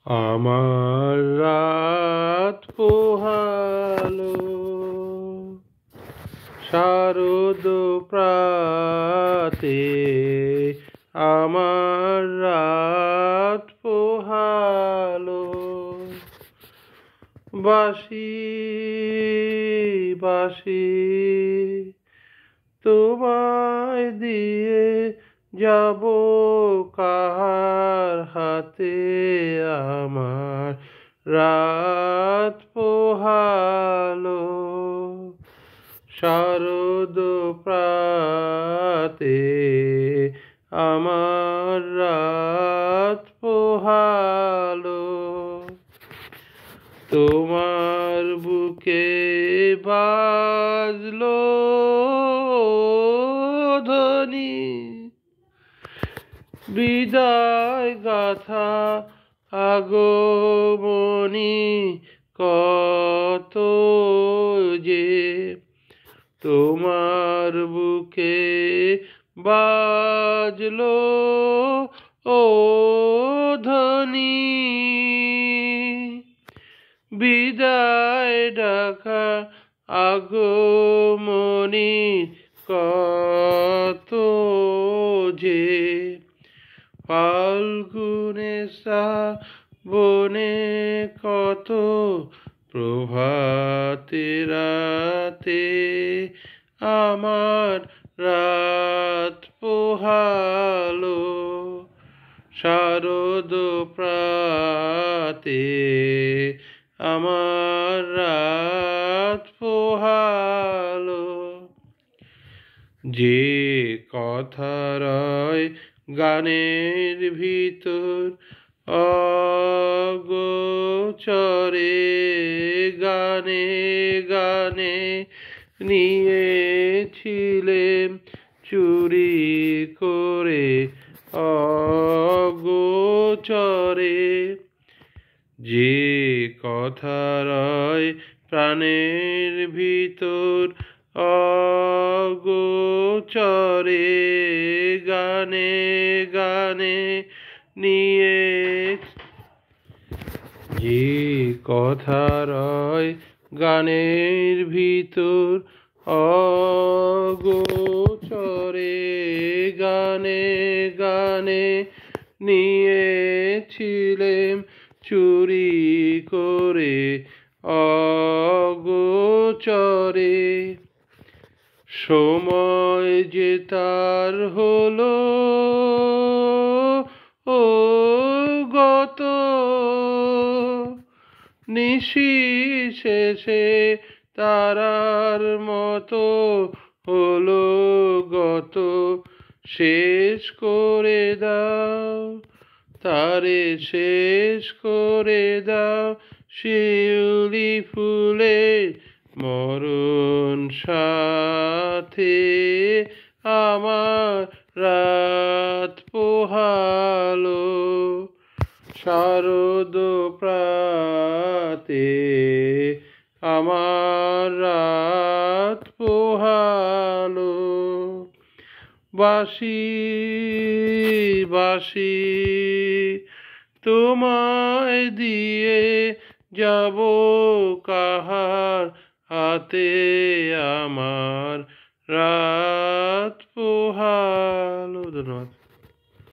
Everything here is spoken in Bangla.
আমার রাত পোহালো শারদ প্রাতে, আমার রাত পোহালো বাঁশি বাঁশি তোমায় দিয়ে যাব কাহার হাতে, আমার রাত পোহালো শারদ প্রাতে, আমার রাত পোহালো তোমার বুকে বাজলো ধ্বনি, বিদায় গাথা আগমনী কত যে, তোমার বুকে বাজলো ও ধ্বনি, বিদায় ডাকা আগমনী কত যে, ফাল্গুনে শ্রাবণে কত প্রভাতে রাতে, আমার রাত পোহালো শারদ প্রাতে, আমার রাত পোহালো যে কথা রয় গানের ভিতর অগোচরে, গানে গানে নিয়েছিলেম চুরি করে অগোচরে, যে কথা রয় প্রাণের ভিতর অগোচরে, গানে গানে নিয়ে, যে কথা রয় গানের ভিতর অগোচরে, গানে গানে নিয়েছিলেম চুরি করে অগোচরে, সময় যে তার হলো ও গত, নিশি শেষে তারার মতো হলো গত, শেষ করে দাও তারে শেষ করে দাও, শিউলি ফুলের মরণ সাথে, আমার রাত পোহালো শারদ প্রাতে, আমার রাত পোহালো বাঁশি বাঁশি তোমায় দিয়ে যাব কাহার হাতে, আমার রাত পোহালো। ধন্যবাদ।